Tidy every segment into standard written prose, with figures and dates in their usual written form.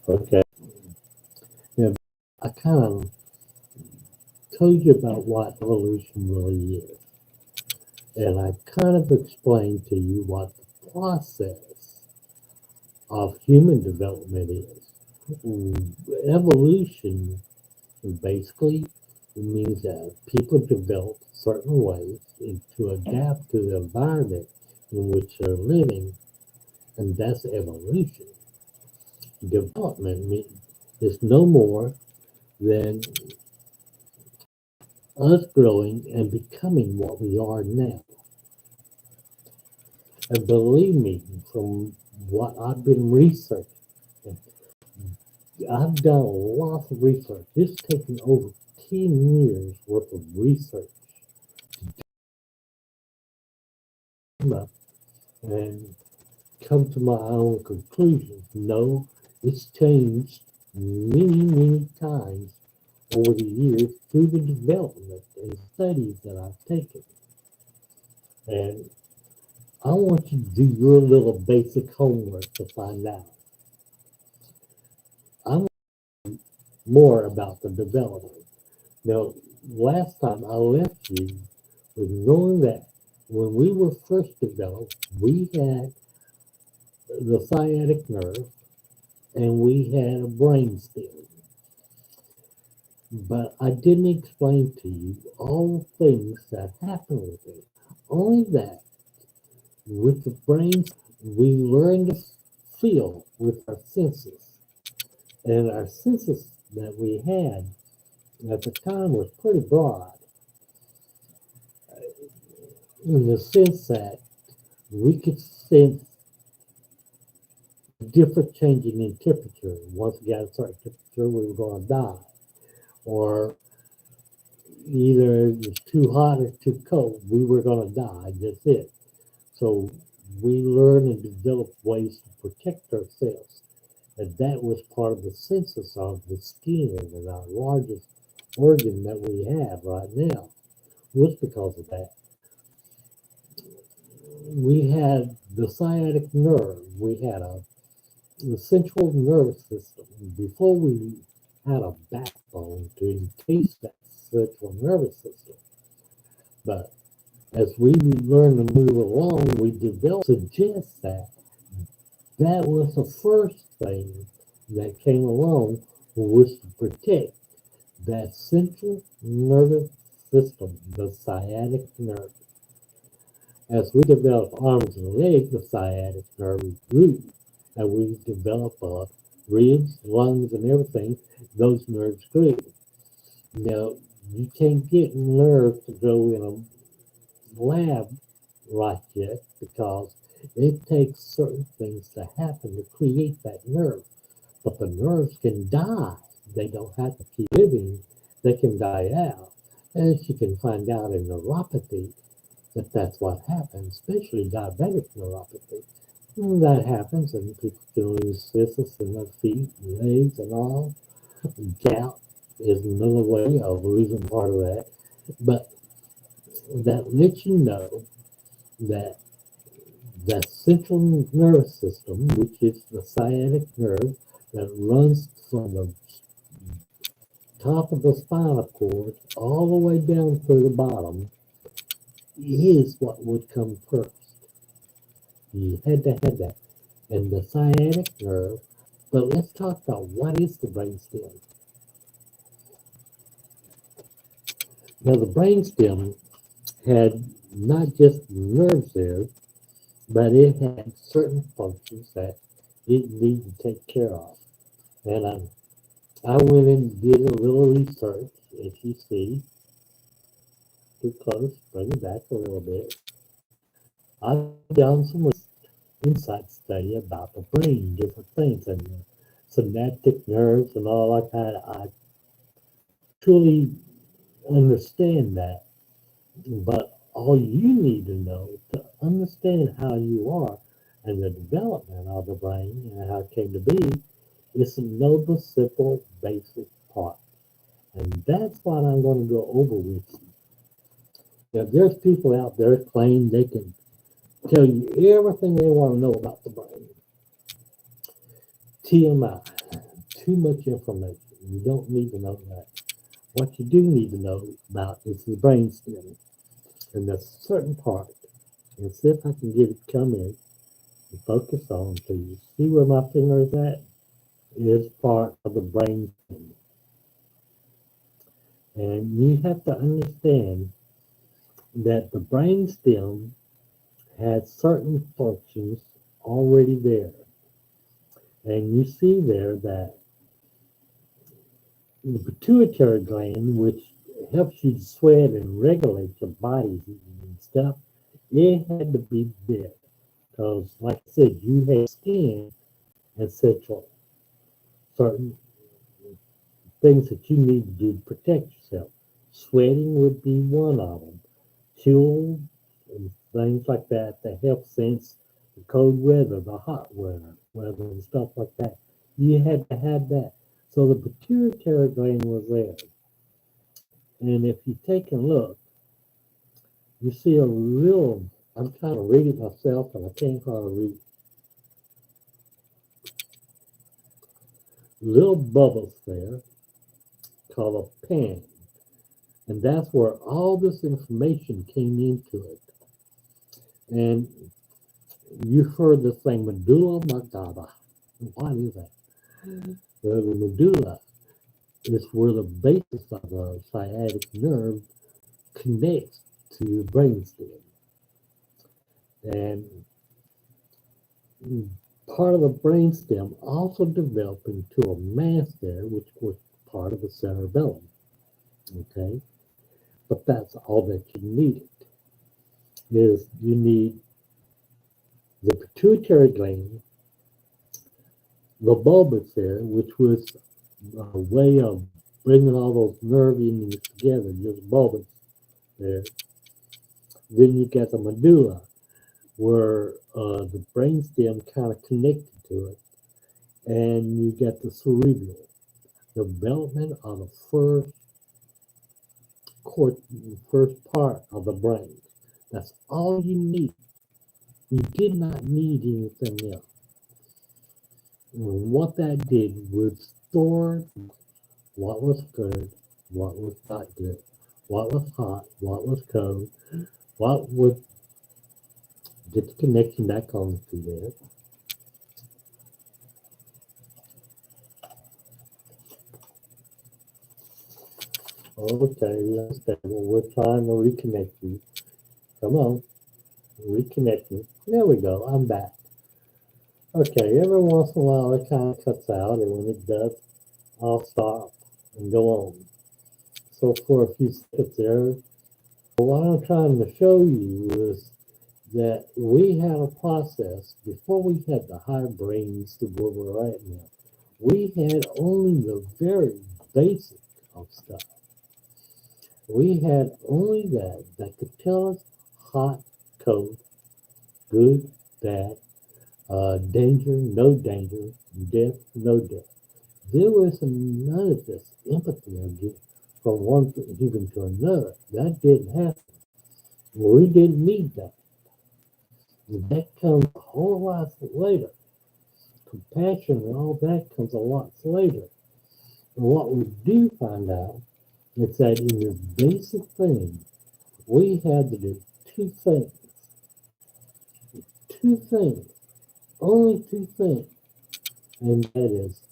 Okay. Now, I kind of told you about what evolution really is, and I kind of explained to you what the process of human development is. Evolution basically means that people develop certain ways to adapt to the environment in which they're living, and that's evolution. Development is no more than us growing and becoming what we are now. And believe me, from what I've been researching, I've done a lot of research. It's taken over 10 years worth of research and come to my own conclusions. No, it's changed many times over the years through the development and studies that I've taken. And I want you to do your little basic homework to find out. I want more about the development. Now, last time I left you with knowing that when we were first developed, we had the sciatic nerve and we had a brain stem. But I didn't explain to you all the things that happen with it. Only that with the brain, we learn to feel with our senses. And our senses that we had at the time was pretty broad in the sense that we could sense different changing in temperature. Once we got a certain temperature, we were going to die. Or either it was too hot or too cold, we were going to die. That's it. So we learned and developed ways to protect ourselves. And that was part of the census of the skin, and our largest organ that we have right now was because of that. We had the sciatic nerve. We had the central nervous system. Before we had a backbone to encase that central nervous system. But as we learned to move along, we developed suggest that that was the first thing that came along was to protect that central nervous system, the sciatic nerve. As we develop arms and legs, the sciatic nerve grew, and we develop ribs, lungs, and everything. Those nerves grew. Now, you can't get nerves to grow in a lab like yet because it takes certain things to happen to create that nerve. But the nerves can die. They don't have to keep living. They can die out. As you can find out in neuropathy, that that's what happens, especially diabetic neuropathy. And that happens, and people can lose cysts in their feet and legs and all. Gout is another way of losing part of that. But that lets you know that the central nervous system, which is the sciatic nerve that runs from the top of the spinal cord all the way down to the bottom, is what would come first. You had to have that. And the sciatic nerve, but let's talk about what is the brainstem. Now, the brainstem had not just nerves there, but it had certain functions that it needed to take care of. And I went and did a little research. If you see, too close, bring it back a little bit. I've done some insight study about the brain, different things, and the synaptic nerves and all like that. I truly understand that. But all you need to know to understand how you are and the development of the brain and how it came to be is to know the simple, basic part. And that's what I'm going to go over with you. Now, there's people out there claim they can tell you everything they want to know about the brain. TMI. too much information. You don't need to know that. What you do need to know about is the brainstem, and that's a certain part. And see if I can get it come in and focus on. So you see where my finger is at? Is part of the brainstem. And you have to understand that the brainstem has certain functions already there. And you see there that the pituitary gland, which helps you to sweat and regulate your body heat and stuff, it had to be there. Because, like I said, you have skin and central certain things that you need to do to protect yourself. Sweating would be one of them. Fuel and things like that that help sense the cold weather, the hot weather and stuff like that. You had to have that. So the pituitary gland was there. And if you take a look, you see a little, I'm trying to read it myself and I can't hardly read. Little bubbles there called a pen. And that's where all this information came into it. And you've heard the thing, medulla oblongata. What is that? Well, the medulla is where the basis of the sciatic nerve connects to the brainstem. And part of the brainstem also developed into a mass there, which was part of the cerebellum. Okay? But that's all that you needed. Is you need the pituitary gland, the bulbous there, which was a way of bringing all those nerve endings together, just bulbous there. Then you got the medulla, where the brainstem kind of connected to it, and you got the cerebral development of the first part of the brain. That's all you need. You did not need anything else. And what that did was store what was good, what was not good, what was hot, what was cold, what would get the connection back on to there. Okay, we understand. Well, we're trying to reconnect you. Come on, reconnect me. There we go. I'm back. Okay, every once in a while it kind of cuts out, and when it does, I'll stop and go on. So for a few seconds there, what I'm trying to show you is that we had a process before we had the high brains to where we're at now. We had only the very basic of stuff. We had only that could tell us hot, cold, good, bad, danger, no danger, death, no death. There was none of this empathy from one human to another. That didn't happen. We didn't need that. That comes a whole lot later. Compassion and all that comes a lot later. And what we do find out is that in this basic thing, we had to do two things. Two things. Only two things. And that is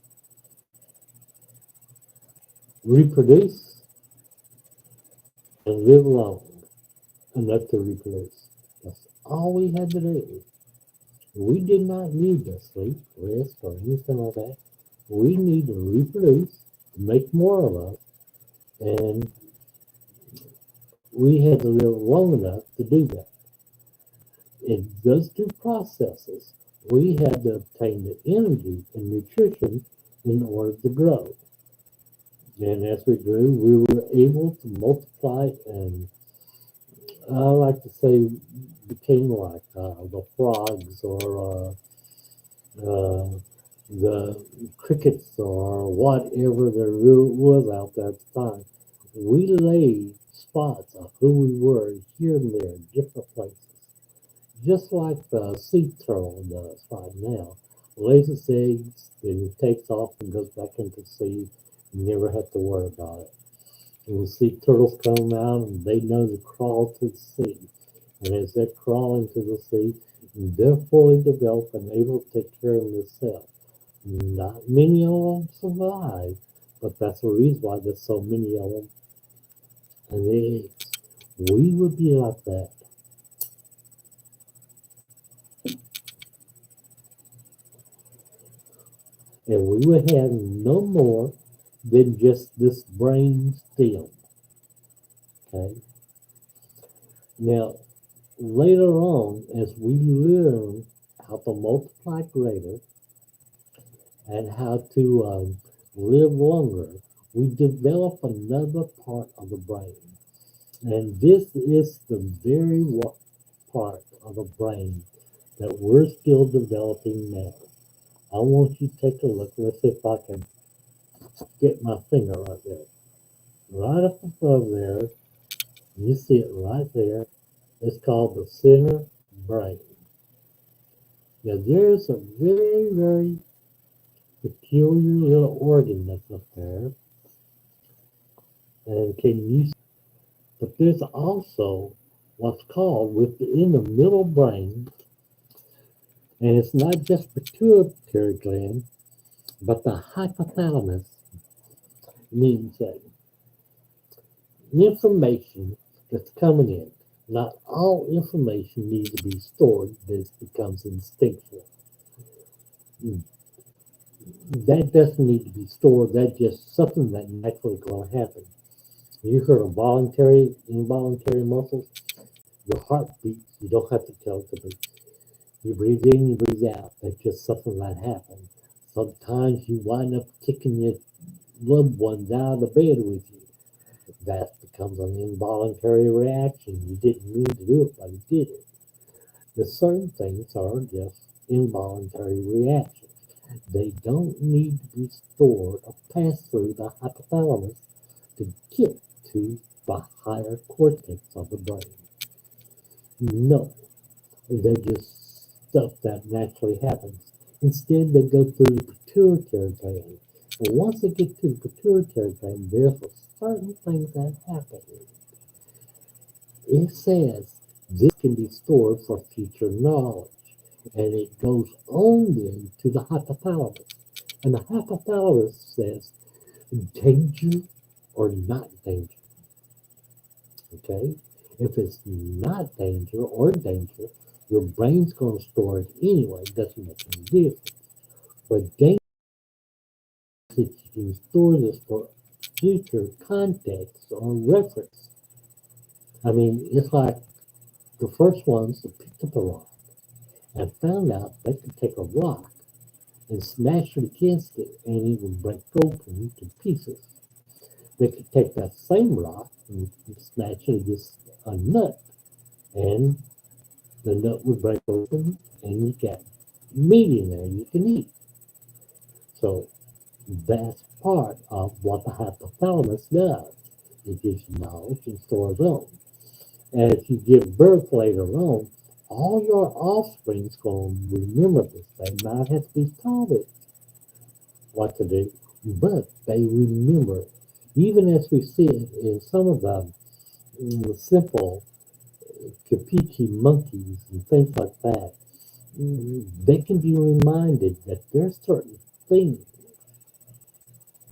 reproduce and live long enough to reproduce. That's all we had to do. We did not need to sleep, rest, or anything like that. We need to reproduce, make more of us, and we had to live long enough to do that. In those two processes, we had to obtain the energy and nutrition in order to grow. And as we grew, we were able to multiply and I like to say became like the frogs or the crickets or whatever there was out there at the time. We laid spots of who we were here and there, different places, just like the sea turtle does right now. lays its eggs, then it takes off and goes back into the sea. You never have to worry about it. And we see turtles come out and they know to crawl to the sea. And as they crawl into the sea, they're fully developed and able to take care of themselves. Not many of them survive, but that's the reason why there's so many of them. And we would be like that. And we would have no more than just this brain stem. Okay. Now, later on, as we learn how to multiply greater and how to live longer, we develop another part of the brain. And this is the very part of the brain that we're still developing now. I want you to take a look. Let's see if I can get my finger right there. Right up above there, you see it right there. It's called the center brain. Now, there's a very, very peculiar little organ that's up there. And can you? But there's also what's called within the middle brain, and it's not just pituitary gland, but the hypothalamus means that information that's coming in. Not all information needs to be stored, this becomes instinctual. That doesn't need to be stored, that's just something that naturally going to happen. You heard of voluntary, involuntary muscles? Your heart beats, you don't have to tell it to beat. You breathe in, you breathe out. That's just something that happens. Sometimes you wind up kicking your loved ones out of the bed with you. That becomes an involuntary reaction. You didn't mean to do it, but you did it. The certain things are just involuntary reactions. They don't need to be stored or pass through the hypothalamus to get to the higher cortex of the brain. No, they're just stuff that naturally happens. Instead, they go through the pituitary gland. And once they get to the pituitary gland, there's a certain things that happen. It says this can be stored for future knowledge. And it goes on then to the hypothalamus. And the hypothalamus says danger or not danger. Okay? If it's not danger or danger, your brain's going to store it anyway. It doesn't make any difference. But danger is that you can store this for future context or reference. I mean, it's like the first ones that picked up a rock and found out they could take a rock and smash it against it and it would break open to pieces. They could take that same rock and smash it against a nut and the nut would break open and you got meat in there you can eat. So that's part of what the hypothalamus does. It gives you knowledge and stores on. And if you give birth later on, all your offspring's going to remember this. They might have to be taught it what to do, but they remember it. Even as we see it in some of the simple Capiche monkeys and things like that, they can be reminded that there's certain things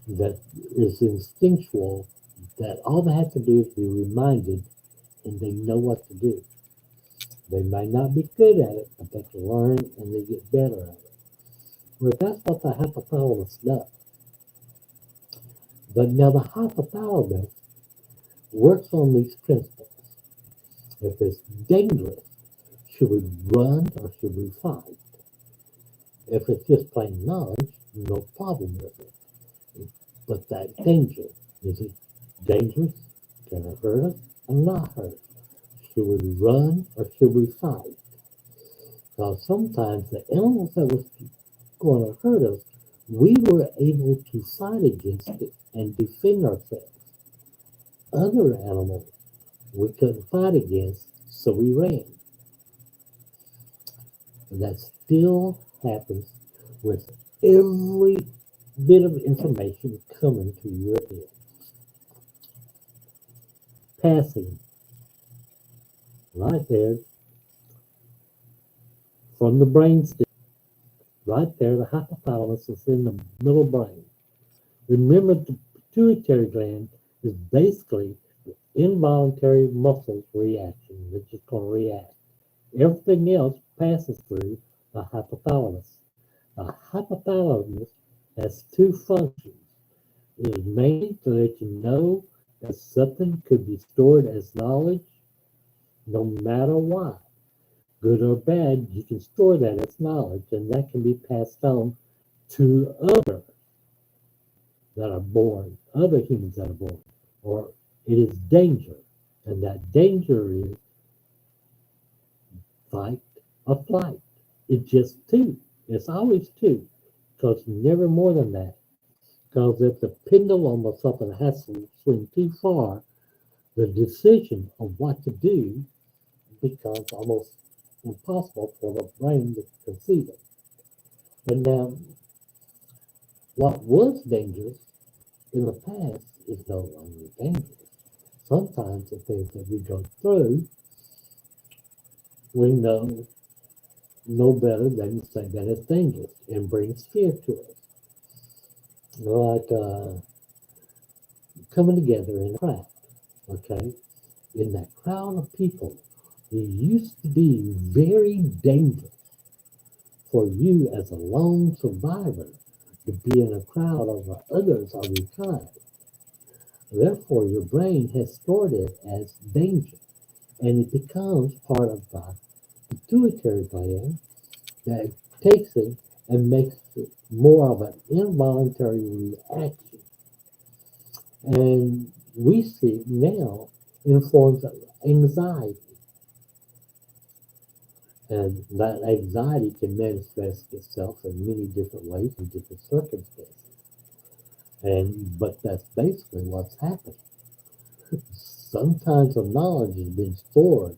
that is instinctual that all they have to do is be reminded and they know what to do. They may not be good at it, but they can learn and they get better at it. Well, that's what the hypothalamus does. But now the hypothalamus works on these principles. If it's dangerous, should we run or should we fight? If it's just plain knowledge, no problem with it. But that danger, is it dangerous? Can it hurt us or not hurt us? Should we run or should we fight? Because sometimes the animals that was going to hurt us, we were able to fight against it and defend ourselves. Other animals we couldn't fight against, so we ran. And that still happens with every bit of information coming to your head, passing right there from the brainstem, right there, the hypothalamus is in the middle brain. Remember, the pituitary gland is basically the involuntary muscle reaction. They're just going to react. Everything else passes through the hypothalamus. The hypothalamus has two functions. It is mainly to let you know that something could be stored as knowledge no matter what. Good or bad, you can store that as knowledge, and that can be passed on to others that are born, other humans that are born. Or it is danger, and that danger is fight or flight. It's just two. It's always two, because never more than that. Because if the pendulum or something has to swing too far, the decision of what to do becomes almost impossible for the brain to conceive it. And now, what was dangerous in the past is no longer dangerous. Sometimes the things that we go through, we know no better than to say that it's dangerous and brings fear to us. Like coming together in a crowd, okay? In that crowd of people, it used to be very dangerous for you as a lone survivor to be in a crowd of others of your kind. Therefore, your brain has stored it as danger, and it becomes part of the pituitary gland that takes it and makes it more of an involuntary reaction. And we see it now in forms of anxiety. And that anxiety can manifest itself in many different ways in different circumstances. But that's basically what's happening. Sometimes the knowledge has been stored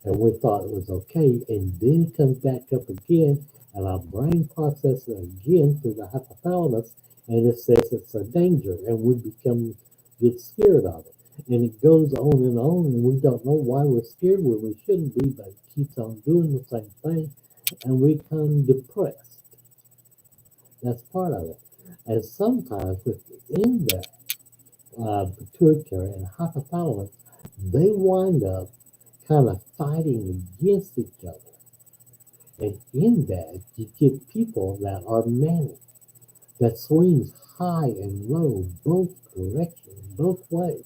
and we thought it was okay, and then it comes back up again, and our brain processes it again through the hypothalamus, and it says it's a danger, and we get scared of it. And it goes on, and we don't know why we're scared when we shouldn't be, but it keeps on doing the same thing, and we become depressed. That's part of it. And sometimes within that pituitary and hypothalamus, they wind up kind of fighting against each other. And in that, you get people that are manic, that swings high and low, both directions, both ways.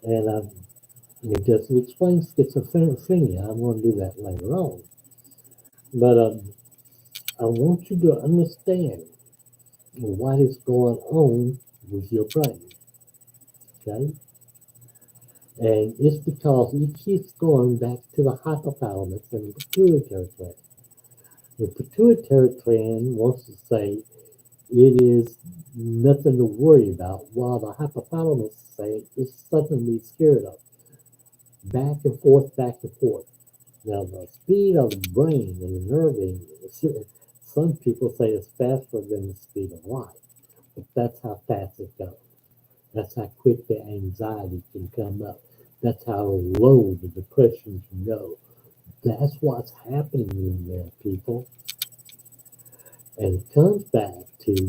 And it just explains schizophrenia. I'm going to do that later on. But I want you to understand what is going on with your brain. Okay? And it's because it keeps going back to the hypothalamus and the pituitary gland. The pituitary gland wants to say it is nothing to worry about, while the hypothalamus say it's something to be scared of. Back and forth, back and forth. Now, the speed of the brain and the nerving, some people say it's faster than the speed of light, but that's how fast it goes. That's how quick the anxiety can come up. That's how low the depression can go. That's what's happening in there, people. And it comes back to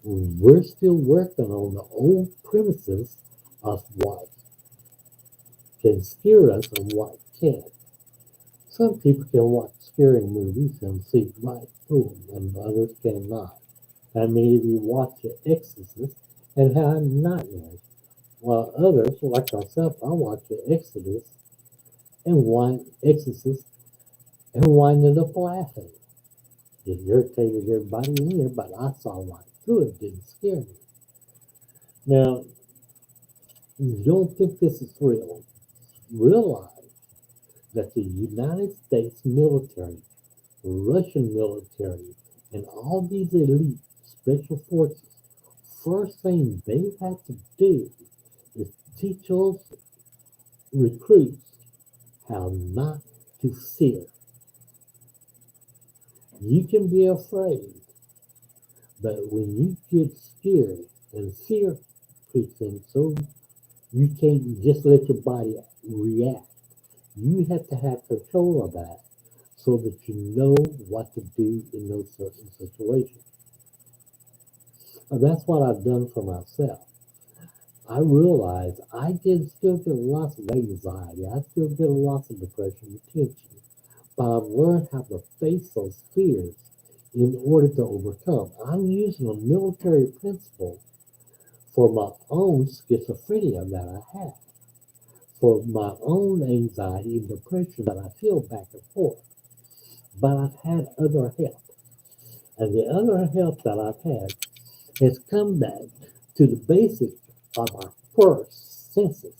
we're still working on the old premises of what can scare us and what can't. Some people can watch scary movies and see right through them, and others cannot. I mean, if you watch The Exorcist and have nightmares, while others, like myself, I watch The Exorcist and winded up laughing. It irritated everybody in there, but I saw right through it. Didn't scare me. Now, you don't think this is real? Realize that the United States military, the Russian military, and all these elite special forces, first thing they have to do is teach those recruits how not to fear. You can be afraid, but when you get scared and fear creeps in, so you can't just let your body react. You have to have control of that so that you know what to do in those certain situations. And that's what I've done for myself. I realize I can still get lots of anxiety. I still get lots of depression and tension. But I've learned how to face those fears in order to overcome. I'm using a military principle for my own schizophrenia that I have, for my own anxiety and depression that I feel back and forth. But I've had other help. And the other help that I've had has come back to the basic of our first senses.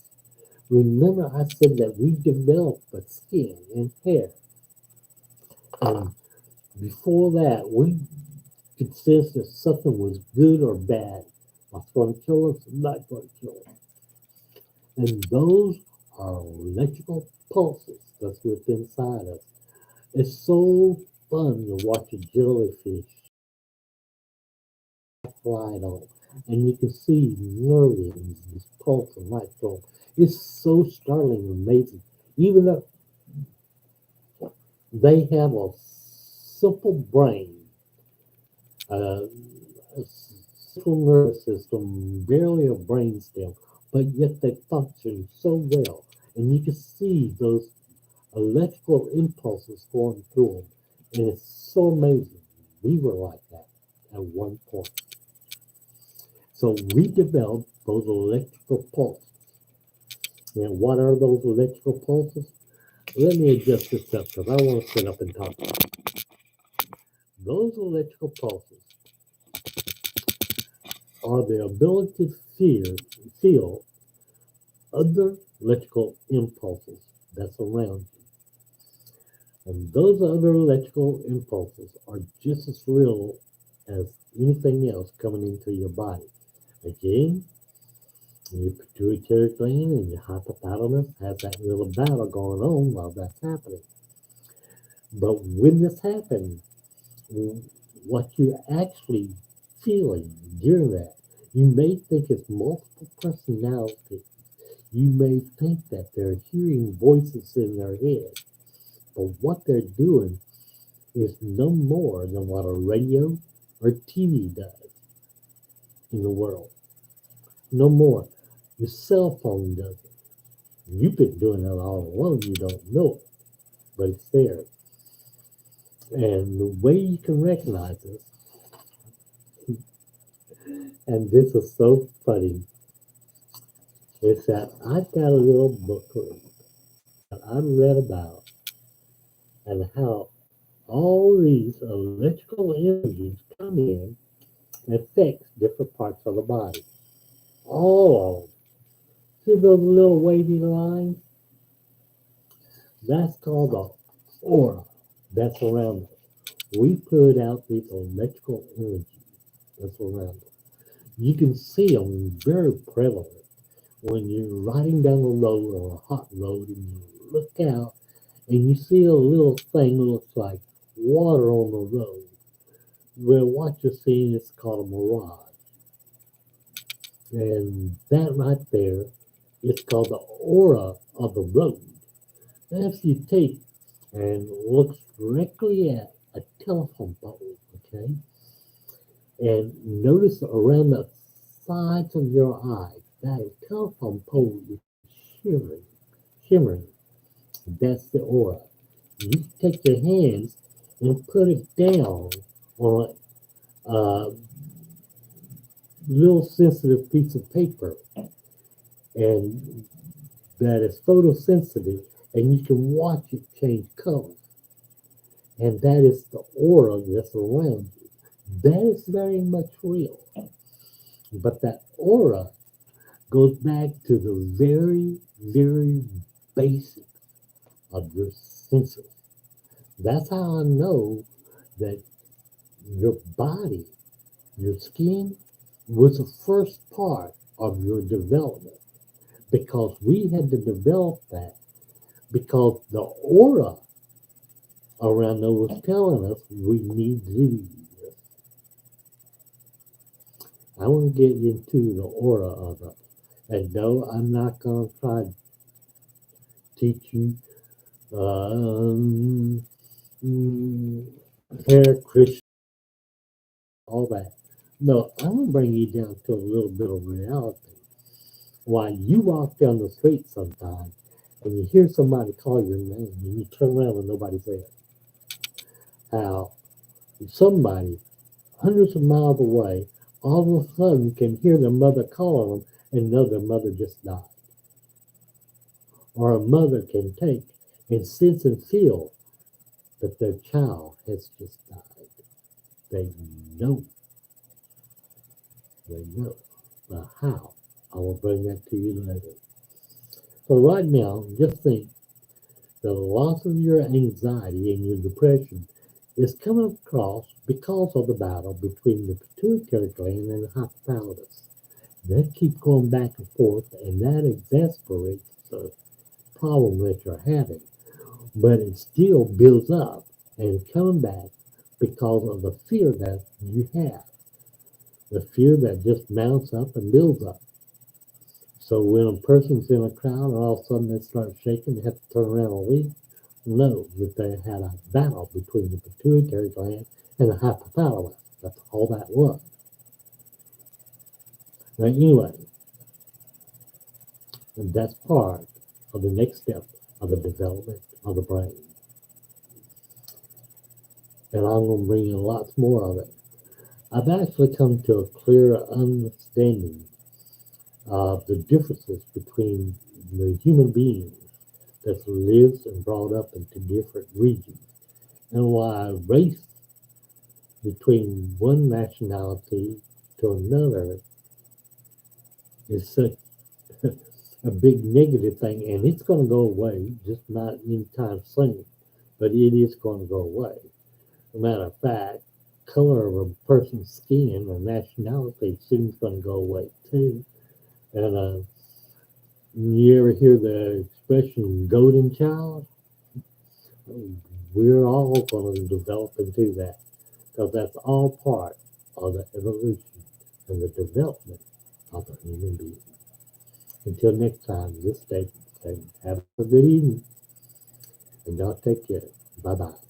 Remember, I said that we develop the skin and hair. And before that, we could sense if something was good or bad. What's going to kill us, not going to kill us. And those are electrical pulses that's within inside us. It's so fun to watch a jellyfish slide on, and you can see nerves, this pulse and light flow. It's so startling and amazing. Even though they have a simple brain, a central nervous system, barely a brain stem, but yet they function so well. And you can see those electrical impulses going through them. And it's so amazing. We were like that at one point. So we developed those electrical pulses. And what are those electrical pulses? Let me adjust this up because I want to sit up and talk. Those electrical pulses are the ability to feel other electrical impulses that's around you. And those other electrical impulses are just as real as anything else coming into your body. Again, your pituitary gland and your hypothalamus have that little battle going on while that's happening. But when this happens, what you're actually feeling during that, you may think it's multiple personalities. You may think that they're hearing voices in their head. But what they're doing is no more than what a radio or TV does in the world. No more. Your cell phone does it. You've been doing it all along. You don't know it, but it's there. And the way you can recognize this, and this is so funny, is that I've got a little booklet that I read about and how all these electrical energies come in and affect different parts of the body. All of them. See those little wavy lines? That's called the aura that's around us. We put out these electrical energies that's around us. You can see them very prevalent when you're riding down the road on a hot road and you look out and you see a little thing that looks like water on the road. Well, what you're seeing is called a mirage. And that right there is called the aura of the road. Now, if you take and look directly at a telephone pole, okay, and notice around the sides of your eyes, that telephone pole is shimmering, shimmering. That's the aura. You take your hands and put it down on a little sensitive piece of paper, and that is photosensitive, and you can watch it change color. And that is the aura that's around you. That is very much real. But that aura goes back to the very, very basics of your senses. That's how I know that your body, your skin, was the first part of your development because we had to develop that because the aura Aranda was telling us we need to do this. I want to get into the order of it. And no, I'm not going to try to teach you um, mm, Hare Krishna, all that. No, I'm going to bring you down to a little bit of reality. While you walk down the street sometime and you hear somebody call your name and you turn around and nobody's there, how somebody hundreds of miles away all of a sudden can hear their mother calling them and know their mother just died. Or a mother can take and sense and feel that their child has just died. They know. They know. But how? I will bring that to you later. So right now, just think the loss of your anxiety and your depression is coming across because of the battle between the pituitary gland and the hypothalamus. That keeps going back and forth, and that exasperates the problem that you're having. But it still builds up and coming back because of the fear that you have. The fear that just mounts up and builds up. So when a person's in a crowd and all of a sudden they start shaking, they have to turn around and leave, know that they had a battle between the pituitary gland and the hypothalamus. That's all that was. Now, anyway, and that's part of the next step of the development of the brain. And I'm going to bring you lots more of it. I've actually come to a clear understanding of the differences between the human beings that lives and brought up into different regions, and why race between one nationality to another is such a big negative thing, and it's going to go away, just not anytime soon, but it is going to go away. As a matter of fact, color of a person's skin or nationality soon is going to go away too. And you ever hear the expression golden child? We're all going to develop into that because that's all part of the evolution and the development of a human being. Until next time, this day, have a good evening and y'all take care. Bye bye.